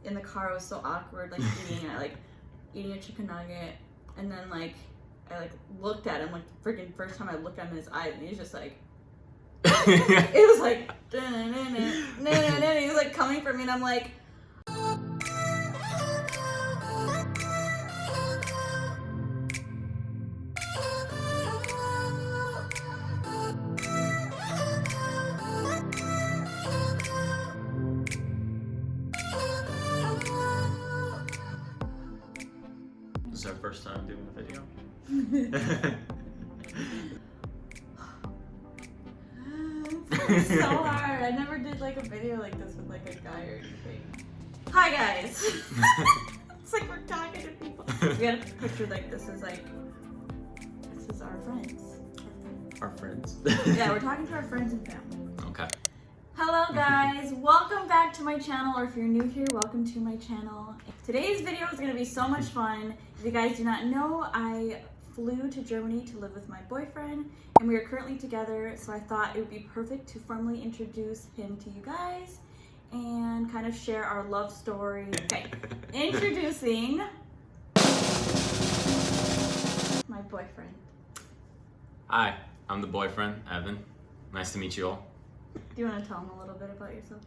in the car. It was so awkward, like eating a chicken nugget, and then like I like looked at him, like freaking first time I looked at him in his eyes, and he was just like, it was like, he was like coming for me, and I'm like. This is our first time doing a video. It's so hard. I never did like a video like this with like a guy or anything. Hi guys. It's like we're talking to people. We gotta picture like this is our friends. Our friends? Yeah, we're talking to our friends and family. Okay. Hello guys, welcome back to my channel, or if you're new here, welcome to my channel. Today's video is going to be so much fun. If you guys do not know, I flew to Germany to live with my boyfriend, and we are currently together, so I thought it would be perfect to formally introduce him to you guys and kind of share our love story. Okay, introducing my boyfriend. Hi, I'm the boyfriend, Evan. Nice to meet you all. Do you want to tell him a little bit about yourself?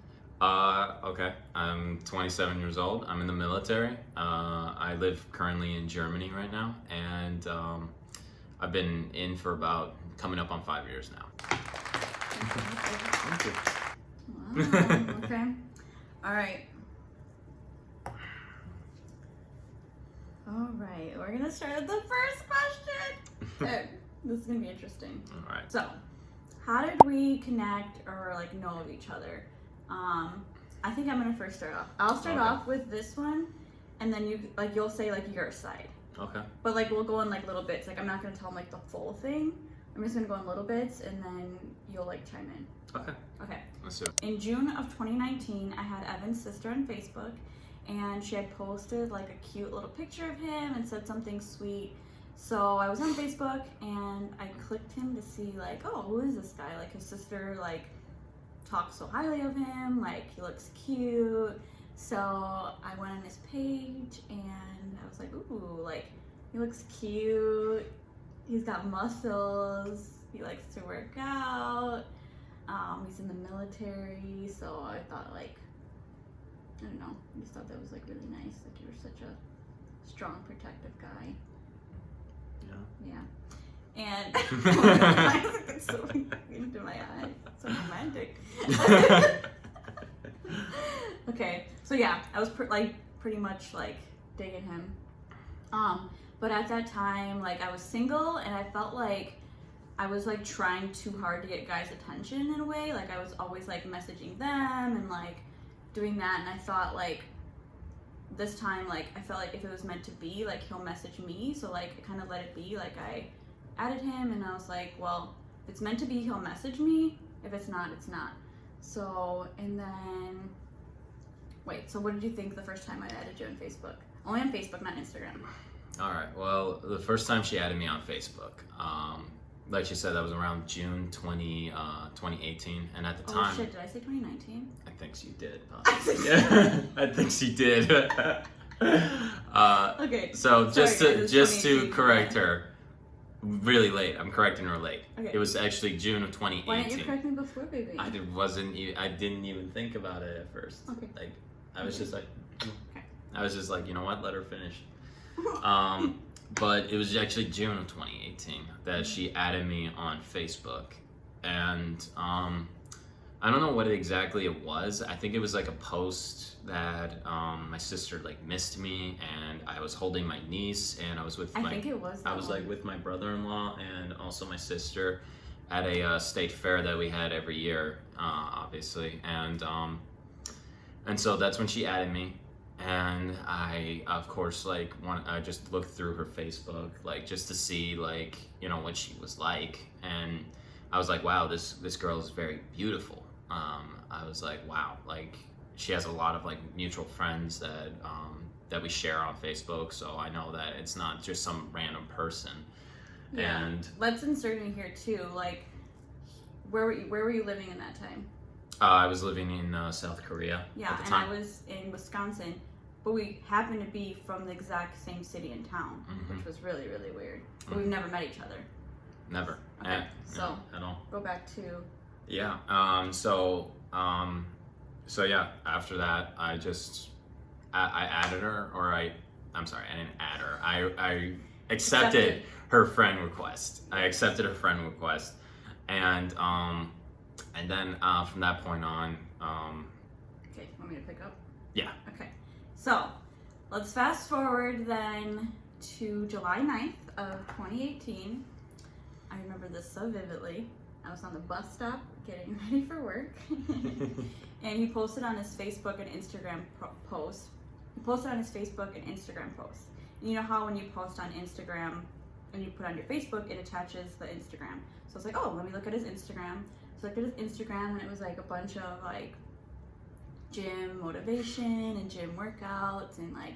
Okay. I'm 27 years old. I'm in the military. I live currently in Germany right now, and I've been in for about coming up on 5 years now. Thank you. Wow, okay. All right. All right. We're gonna start with the first question. Okay, this is gonna be interesting. All right. So, how did we connect or like know of each other? I think I'm gonna first start off. I'll start off with this one, and then you'll say like your side. Okay. But like we'll go in like little bits. Like I'm not gonna tell them like the full thing. I'm just gonna go in little bits, and then you'll like chime in. Okay. Okay. Let's do it. In June of 2019, I had Evan's sister on Facebook, and she had posted like a cute little picture of him and said something sweet. So I was on Facebook and I clicked him to see like, oh, who is this guy? Like his sister like talks so highly of him, like he looks cute. So I went on his page and I was like, ooh, like he looks cute. He's got muscles. He likes to work out. He's in the military. So I thought like, I don't know, I just thought that was like really nice that you were such a strong, protective guy. Yeah. Yeah. And it's so into my eyes. So romantic. Okay. So yeah, I was pretty much like digging him. But at that time, like I was single and I felt like I was like trying too hard to get guys' attention in a way. Like I was always like messaging them and like doing that, and I thought like this time, like I felt like if it was meant to be, like he'll message me, so like I kind of let it be. Like I added him and I was like, well, if it's meant to be, he'll message me. If it's not, it's not. So, and then wait, so what did you think the first time I added you on Facebook? Only on Facebook, not Instagram. All right. Well, the first time she added me on Facebook, like she said, that was around June 2018, and at the time. Oh shit! Did I say 2019? I think she did. Yeah, I think she did. Okay. So Sorry, just to correct her, really late. I'm correcting her late. Okay. It was actually June of 2018. Why didn't you correct me before, baby? I didn't even think about it at first. Okay. Like I was just like, Okay. I was just like, you know what? Let her finish. But it was actually June of 2018 that she added me on Facebook, and I don't know what exactly it was. I think it was like a post that my sister like missed me, and I was holding my niece, and I was with I think it was. I was like with my brother-in-law and also my sister at a state fair that we had every year, obviously, and so that's when she added me. And I, of course, like I just looked through her Facebook, like just to see, like, you know, what she was like, and I was like, wow, this girl is very beautiful. I was like, wow, like she has a lot of like mutual friends that we share on Facebook, so I know that it's not just some random person. Yeah. And let's insert in here too, like where were you living in that time? I was living in South Korea Yeah, at the and time. I was in Wisconsin, but we happened to be from the exact same city and town, which was really, really weird. But we've never met each other. Never. Okay, so at all. go back to... Yeah. So yeah. After that, I added her, or I'm sorry, I didn't add her. I accepted her friend request. I accepted her friend request, and then from that point on, Okay, want me to pick up? yeah. Okay, so let's fast forward then to July 9th of 2018. I remember this so vividly. I was on the bus stop getting ready for work, and he posted on his Facebook and Instagram post. He posted on his Facebook and Instagram post. And you know how when you post on Instagram and you put on your Facebook, it attaches the Instagram. So I was like, oh, let me look at his Instagram. So I looked at his Instagram, and it was like a bunch of like gym motivation and gym workouts, and like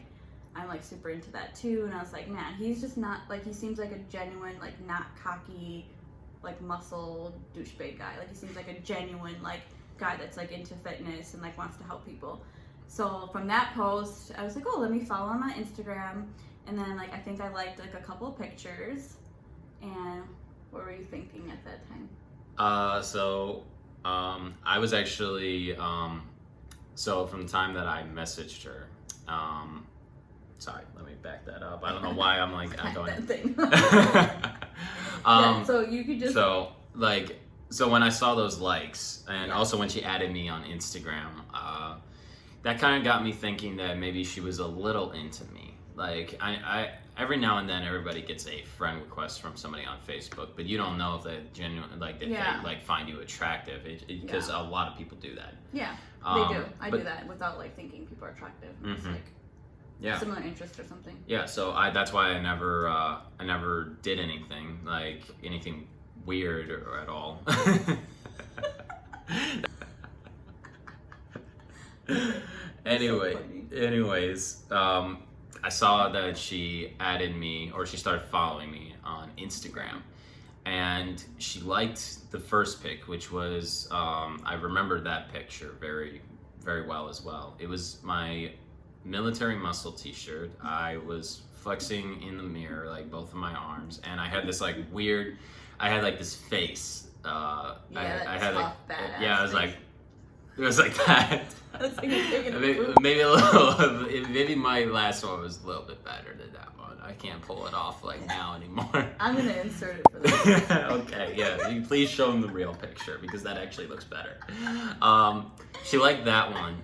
I'm like super into that too. And I was like, man, he's just not like, he seems like a genuine, like not cocky, like muscle douchebag guy. Like he seems like a genuine like guy that's like into fitness and like wants to help people. So from that post, I was like, oh, let me follow him on Instagram. And then like I think I liked like a couple of pictures. And what were you thinking at that time? I was actually so from the time that I messaged her, sorry, let me back that up. I don't know why I'm like I'm going. That thing. Yeah, so you could just. So when I saw those likes, and also when she added me on Instagram, that kind of got me thinking that maybe she was a little into me. Like I every now and then everybody gets a friend request from somebody on Facebook, but you don't know if they genuinely they like find you attractive because a lot of people do that. Yeah, they do. I do that without like thinking people are attractive. It's like similar interest or something. Yeah, so that's why I never did anything like anything weird or at all. Anyways, I saw that she added me, or she started following me on Instagram, and she liked the first pic, which was I remember that picture very, very well as well. It was my military muscle t-shirt. I was flexing in the mirror, like both of my arms, and I had this like weird, I had like this face. I had like, I was like, it was like that. Maybe a little. Maybe my last one was a little bit better than that one. I can't pull it off like now anymore. I'm gonna insert it for this. Okay, yeah. You please show them the real picture because that actually looks better. She liked that one,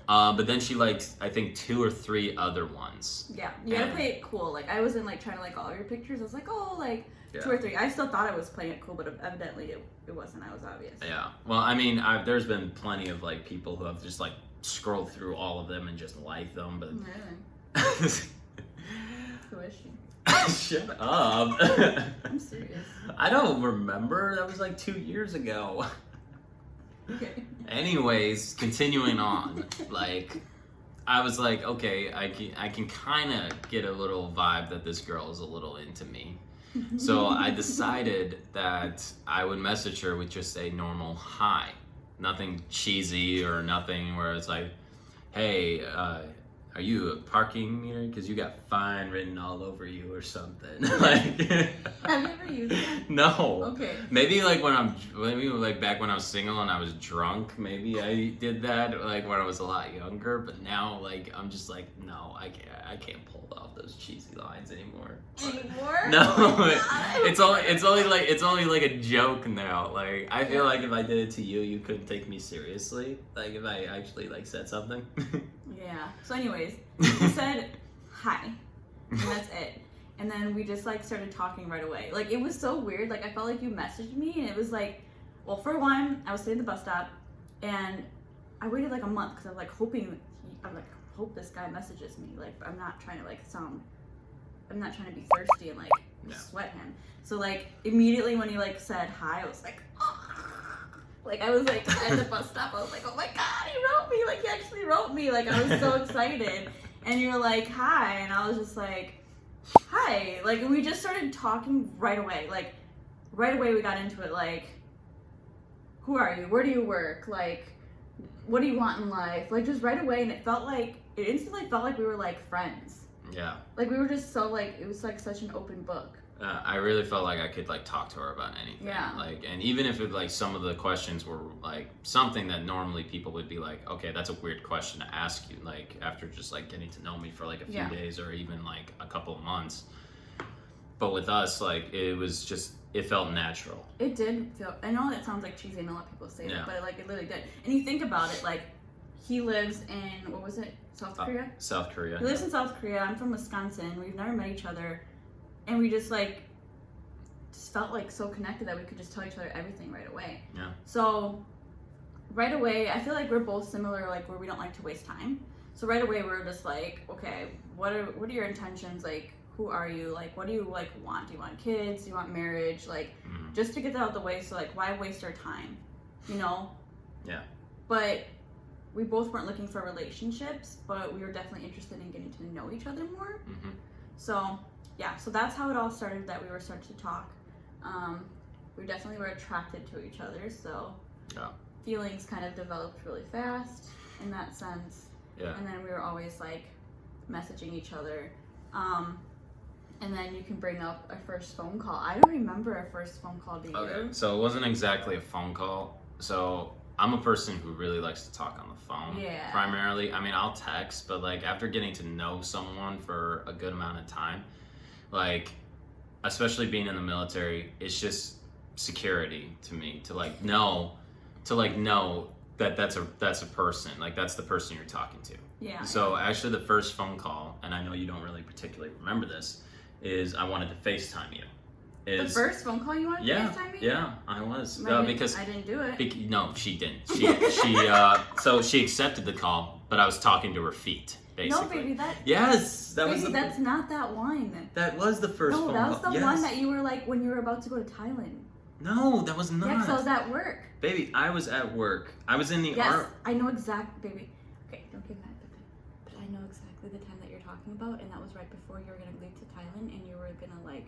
but then she liked I think 2 or 3 other ones. Yeah, you gotta play it cool. Like I wasn't like trying to like all your pictures. I was like, oh, like 2 or 3. I still thought I was playing it cool, but evidently it wasn't. I was obvious. Yeah. Well, I mean, there's been plenty of like people who have just like scrolled through all of them and just liked them, but. Really? Who is she? Shut up. I'm serious. I don't remember. That was like 2 years ago. Okay. Anyways, continuing on, like, I was like, okay, I can kind of get a little vibe that this girl is a little into me. So I decided that I would message her with just a normal hi. Nothing cheesy or nothing where it's like, hey, are you a parking meter? Because you got fine written all over you or something. Like, have you ever used it? No. Okay. Maybe like back when I was single and I was drunk, maybe I did that like when I was a lot younger. But now like I'm just like, no, I can't pull off those cheesy lines anymore. No, it's only like a joke now. Like I feel like if I did it to you, you couldn't take me seriously. Like if I actually like said something. Yeah. So anyways, he said hi, and that's it. And then we just like started talking right away. Like it was so weird. Like I felt like you messaged me, and it was like, well, for one, I was sitting at the bus stop, and I waited like a month because I was like hoping. I'm like, hope this guy messages me. Like I'm not trying to I'm not trying to be thirsty and like sweat him. So like immediately when he like said hi, I was like, oh. Like I was like at the bus stop, I was like, oh my god, he wrote me. Like he actually wrote me. Like I was so excited. And you're like, hi, and I was just like, hi. Like we just started talking right away. Like right away we got into it. Like, who are you? Where do you work? Like, what do you want in life? Like, just right away, and it instantly felt like we were, like, friends. Yeah. Like, we were just so, like, it was, like, such an open book. I really felt like I could, like, talk to her about anything. Yeah. Like, and even if it, like, some of the questions were, like, something that normally people would be like, okay, that's a weird question to ask you, like, after just, like, getting to know me for, like, a few days or even, like, a couple of months. But with us, like, it was just, it felt natural. It did feel, I know that sounds like cheesy and a lot of people say that, but, like, it literally did. And you think about it, like, he lives in, what was it, South Korea? South Korea. He lives in South Korea. I'm from Wisconsin. We've never met each other. And we just, like, just felt, like, so connected that we could just tell each other everything right away. Yeah. So, right away, I feel like we're both similar, like, where we don't like to waste time. So, right away, we're just like, okay, what are your intentions? Like, who are you? Like, what do you, like, want? Do you want kids? Do you want marriage? Like, just to get that out of the way. So, like, why waste our time? You know? Yeah. But we both weren't looking for relationships, but we were definitely interested in getting to know each other more. So, yeah, so that's how it all started, that we were starting to talk. We definitely were attracted to each other, so feelings kind of developed really fast in that sense. Yeah. And then we were always, like, messaging each other. And then you can bring up our first phone call. I don't remember our first phone call, do you? Okay, so it wasn't exactly a phone call. So I'm a person who really likes to talk on the phone. Yeah. Primarily. I mean, I'll text, but, like, after getting to know someone for a good amount of time, like, especially being in the military, it's just security to me to know that that's a person, like, that's the person you're talking to. Yeah. So actually the first phone call, and I know you don't really particularly remember this, is I wanted to FaceTime you. The first phone call you wanted to FaceTime me? Yeah, I was. Because I didn't do it. No, she didn't. So she accepted the call, but I was talking to her feet, basically. No, baby, that's not that one. That was the first phone call. No, that was the one that you were, like, when you were about to go to Thailand. No, that was not. Yeah, because I was at work. Baby, I was at work. I was in the Yes, I know exactly, baby. Okay, don't get mad at me. But I know exactly the time that you're talking about, and that was right before you were going to leave to Thailand, and you were going to, like,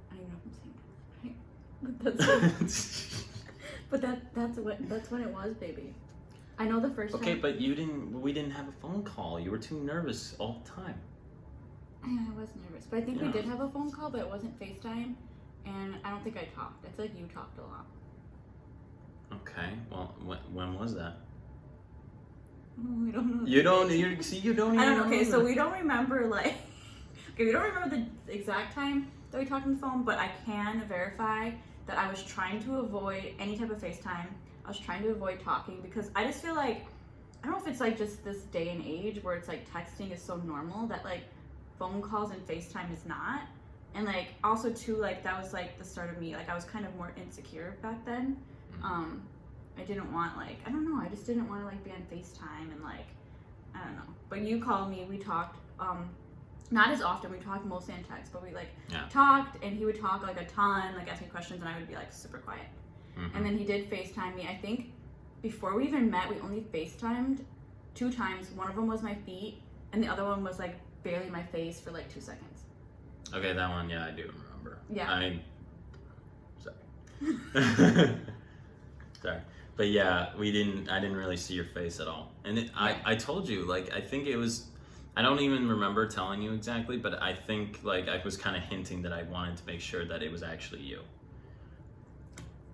I don't even know if I'm saying that right. But that's when it was, baby. I know the first time. Okay, but we didn't have a phone call. You were too nervous all the time. Yeah, I was nervous. But I think we did have a phone call, but it wasn't FaceTime. And I don't think I talked. I feel like you talked a lot. Okay. Well, when was that? We don't know. You don't even I don't know. Okay, so know. we don't remember, like... Okay, we don't remember the exact time that we talked on the phone, but I can verify that I was trying to avoid any type of FaceTime. I was trying to avoid talking because I just feel like... I don't know if it's, like, just this day and age where it's, like, texting is so normal that, like, phone calls and FaceTime is not. And, like, also, too, like, that was, like, the start of me. Like, I was kind of more insecure back then. I didn't want, like, I don't know. I just didn't want to, like, be on FaceTime and, like, I don't know. But you called me. We talked. Not as often. We talked mostly on text. But we, like, talked. And he would talk, like, a ton. Like, ask me questions. And I would be, like, super quiet. And then he did FaceTime me. I think before we even met, we only FaceTimed 2 times. One of them was my feet. And the other one was, like, barely my face for, like, 2 seconds. Okay, that one, yeah, I do remember. Yeah. Sorry. Sorry. But yeah, I didn't really see your face at all. And I told you, like, I think it was, I don't even remember telling you exactly, but I think, like, I was kind of hinting that I wanted to make sure that it was actually you.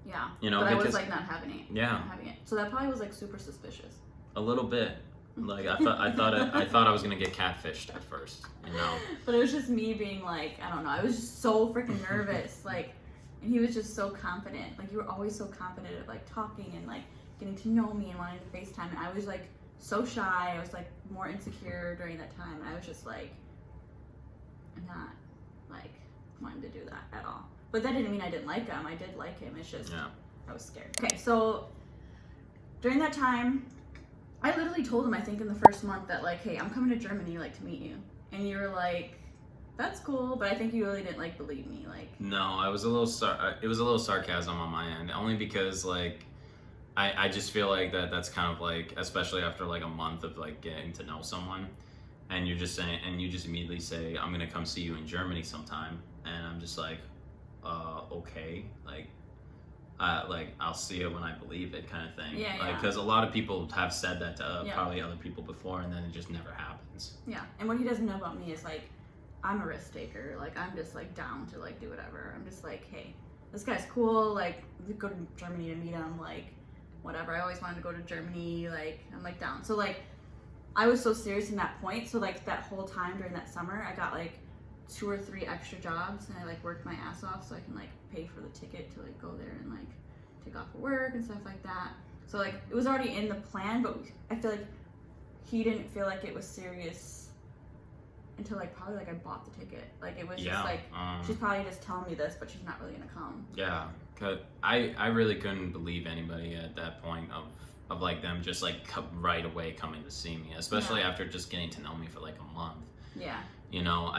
Yeah. You know, but because, I was, like, not having it. Yeah. Not having it. So that probably was, like, super suspicious. A little bit. Like, I thought I was gonna get catfished at first, you know. But it was just me being like, I don't know. I was just so freaking nervous, like, and he was just so confident. Like, you were always so confident of, like, talking and, like, getting to know me and wanting to FaceTime. And I was, like, so shy. I was, like, more insecure during that time. And I was just like, not, like, wanting to do that at all. But that didn't mean I didn't like him. I did like him. It's just I was scared. Okay, so during that time, I literally told him, I think in the first month, that, like, hey, I'm coming to Germany, like, to meet you. And you were like, that's cool, but I think you really didn't, like, believe me, like. No, it was a little sarcasm on my end, only because, like, I just feel like that's kind of, like, especially after, like, a month of, like, getting to know someone, and you're just saying, and you just immediately say, I'm gonna come see you in Germany sometime, and I'm just like, okay, like, like I'll see it when I believe it kind of thing. Yeah, like yeah. because a lot of people have said that to Yeah. probably other people before, and then it just never happens. Yeah, and what he doesn't know about me is like, I'm a risk taker. Like I'm just like down to like do whatever. I'm just like, hey, this guy's cool. Like we go to Germany to meet him. Like whatever. I always wanted to go to Germany. Like I'm like down. So like I was so serious in that point. So like that whole time during that summer, I got like 2 or 3 extra jobs, and I like worked my ass off so I can like pay for the ticket to like go there and like take off for work and stuff like that. So like it was already in the plan, but I feel like he didn't feel like it was serious until like probably like I bought the ticket. Like it was just like she's probably just telling me this, but she's not really gonna come. Yeah, cause I really couldn't believe anybody at that point of like them just like right away coming to see me, especially after just getting to know me for like a month. Yeah. You know,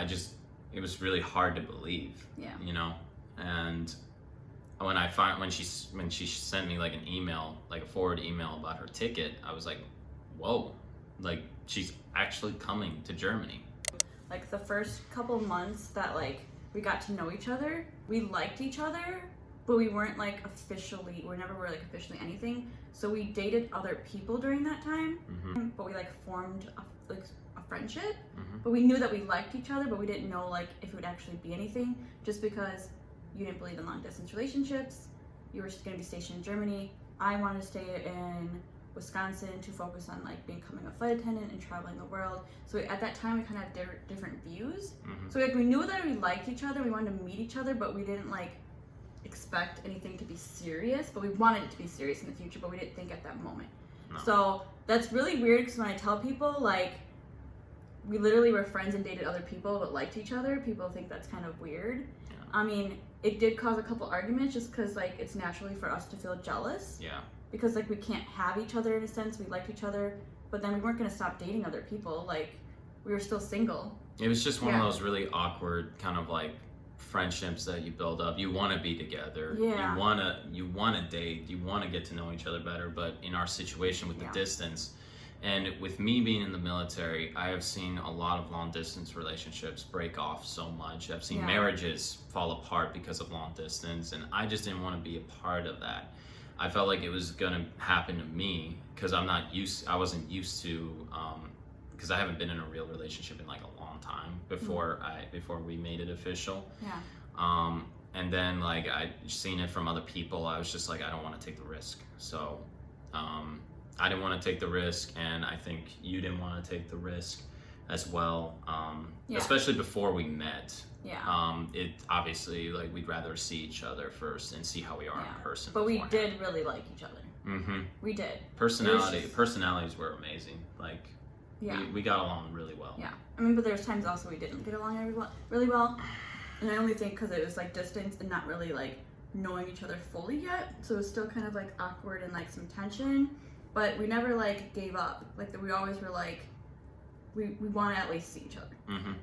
it was really hard to believe. Yeah. You know, and when she sent me like an email, like a forward email about her ticket, I was like, whoa, like she's actually coming to Germany. Like the first couple months that like we got to know each other, we liked each other, but we weren't like we never were like officially anything. So we dated other people during that time, but we like formed a friendship. But we knew that we liked each other, but we didn't know like if it would actually be anything, just because you didn't believe in long distance relationships. You were just going to be stationed in Germany. I wanted to stay in Wisconsin to focus on like becoming a flight attendant and traveling the world. So at that time we kind of had different views. So like we knew that we liked each other, we wanted to meet each other, but we didn't like expect anything to be serious. But we wanted it to be serious in the future, but we didn't think at that moment. No. So that's really weird, because when I tell people like we literally were friends and dated other people but liked each other, people think that's kind of weird. Yeah. I mean, it did cause a couple arguments just because like it's naturally for us to feel jealous. Yeah. Because like we can't have each other in a sense. We liked each other, but then we weren't going to stop dating other people. Like we were still single. It was just one of those really awkward kind of like friendships that you build up. You want to be together. Yeah. You want to date. You want to get to know each other better. But in our situation with the distance, and with me being in the military, I have seen a lot of long distance relationships break off so much. I've seen marriages fall apart because of long distance, and I just didn't want to be a part of that. I felt like it was gonna happen to me because I wasn't used to, because I haven't been in a real relationship in like a long time before we made it official. Yeah. And then like I seen it from other people, I was just like, I don't want to take the risk. So, I didn't want to take the risk, and I think you didn't want to take the risk as well. Especially before we met. Yeah. It obviously like we'd rather see each other first and see how we are in person. But beforehand. We did really like each other. We did. Personalities were amazing. Like we got along really well. Yeah. I mean, but there's times also we didn't get along really well. And I only think because it was like distance and not really like knowing each other fully yet. So it was still kind of like awkward and like some tension. But we never like gave up. Like we always were like, we want to at least see each other.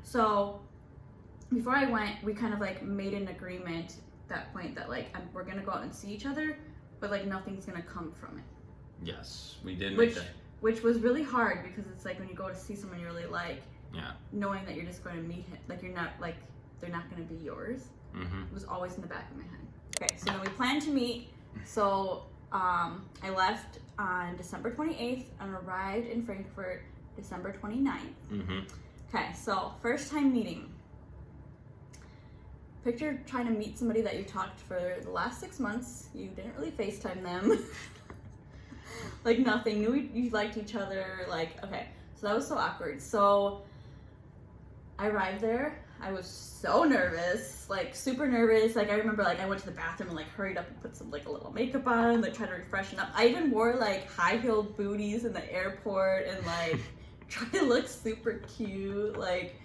So before I went, we kind of like made an agreement at that point that like we're gonna go out and see each other, but like nothing's gonna come from it. Yes, we did. Which was really hard, because it's like when you go to see someone you really like, knowing that you're just going to meet him, like you're not like they're not going to be yours. It was always in the back of my head. Okay, so then we planned to meet. So I left on December 28th and arrived in Frankfurt December 29th. Okay, so first time meeting. Picture trying to meet somebody that you talked for the last 6 months. You didn't really FaceTime them. Like nothing. Knew you liked each other. Like, okay. So that was so awkward. So I arrived there. I was so nervous, like super nervous. Like I remember like I went to the bathroom and like hurried up and put some like a little makeup on, like tried to refreshen up. I even wore like high-heeled booties in the airport and like tried to look super cute. Like,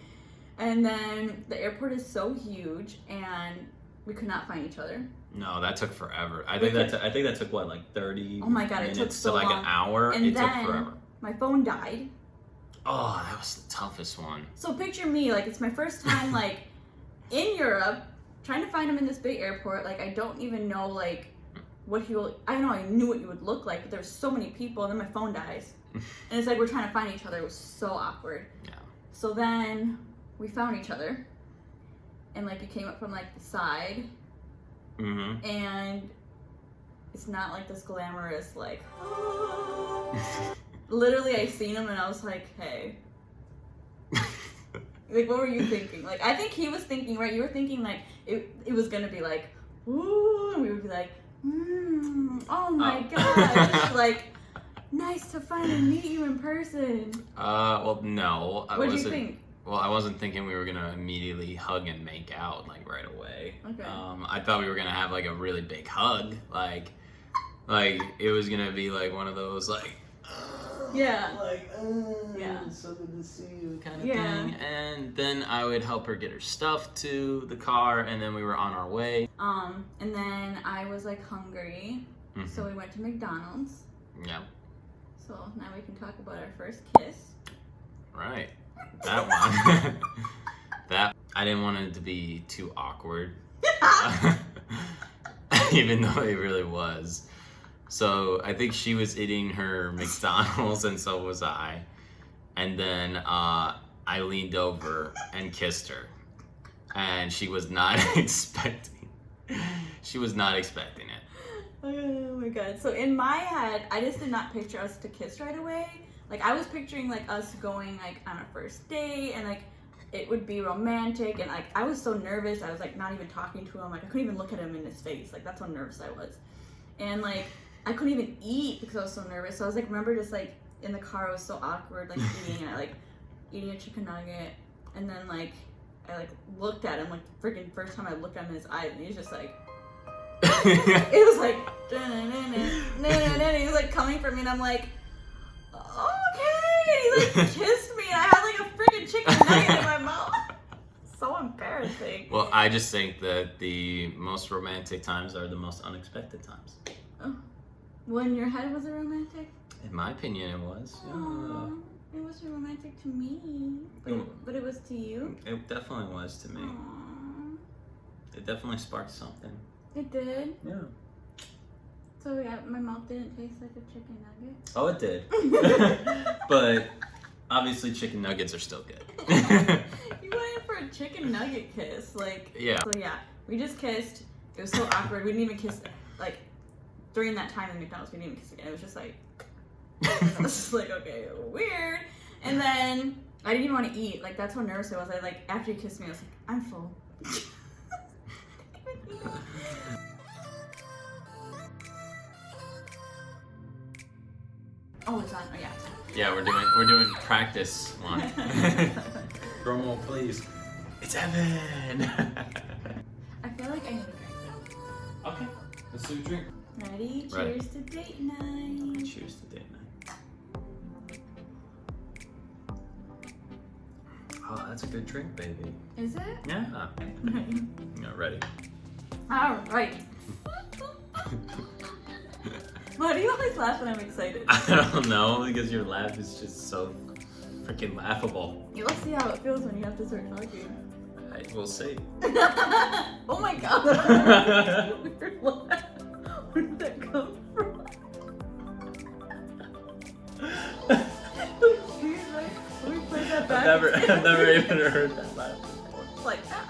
and then the airport is so huge and we could not find each other. No, that took forever. I think that took what, like 30 Oh my god, minutes it took so to like long. An hour. And it then took forever. My phone died. Oh, that was the toughest one. So picture me, like it's my first time like in Europe, trying to find him in this big airport. Like I don't even know like what he will. I don't know. I knew what he would look like, but there's so many people, and then my phone dies, and it's like we're trying to find each other. It was so awkward. Yeah. So then we found each other, and like you came up from like the side, and it's not like this glamorous, like, literally I seen him and I was like, hey. Like, what were you thinking? Like, I think he was thinking, right? You were thinking, like, it was gonna be like, ooh, and we would be like, oh my gosh, like, nice to finally meet you in person. Well, no. What did you think? Well, I wasn't thinking we were gonna immediately hug and make out, like, right away. Okay. I thought we were gonna have, like, a really big hug. Like, it was gonna be, like, one of those, like, yeah. Like, yeah. So good to see you kind of Yeah. thing. And then I would help her get her stuff to the car, and then we were on our way. And then I was, like, hungry, so we went to McDonald's. Yeah. So now we can talk about our first kiss. Right. That one. That I didn't want it to be too awkward. Even though it really was. So I think she was eating her McDonald's and so was I. And then I leaned over and kissed her. And she was not expecting it. Oh my god. So in my head, I just did not picture us to kiss right away. Like, I was picturing, like, us going, like, on a first date, and, like, it would be romantic, and, like, I was so nervous, I was, like, not even talking to him, like, I couldn't even look at him in his face, like, that's how nervous I was. And, like, I couldn't even eat because I was so nervous, so I was, like, remember just, like, in the car, I was so awkward, like, eating a chicken nugget, and then, like, I, like, looked at him, like, the freaking first time I looked at him in his eyes, and he was just, like, it was, like, he was, like, coming for me, and I'm, like, okay, and he, like, kissed me, and I had, like, a freaking chicken nugget in my mouth. So embarrassing. Well, I just think that the most romantic times are the most unexpected times. Oh. Well, in your head, was it romantic? In my opinion, it was. Aww, it wasn't romantic to me, but it was to you? It definitely was to me. Aww. It definitely sparked something. It did? Yeah. So yeah, my mouth didn't taste like a chicken nugget? Oh, it did. But obviously chicken nuggets are still good. You went in for a chicken nugget kiss, like. Yeah. So yeah, we just kissed. It was so awkward. We didn't even kiss, like, during that time in McDonald's, we didn't even kiss again. It was just like, I was just like, okay, weird. And then I didn't even want to eat. Like, that's how nervous I was. I, like, after you kissed me, I was like, I'm full. Oh, it's on. Oh, yeah. Yeah, we're doing practice one. Drum roll, please. It's Evan. I feel like I need a drink. Okay, let's do a drink. Ready? Ready. Cheers to date night. Cheers to date night. Oh, that's a good drink, baby. Is it? Yeah. Yeah, ready. All right. Why do you always laugh when I'm excited? I don't know, because your laugh is just so freaking laughable. You'll see how it feels when you have to start talking. We'll see. Oh my god. Weird laugh. Where did that come from? Let me play that back. I've never even heard that laugh before. Like that.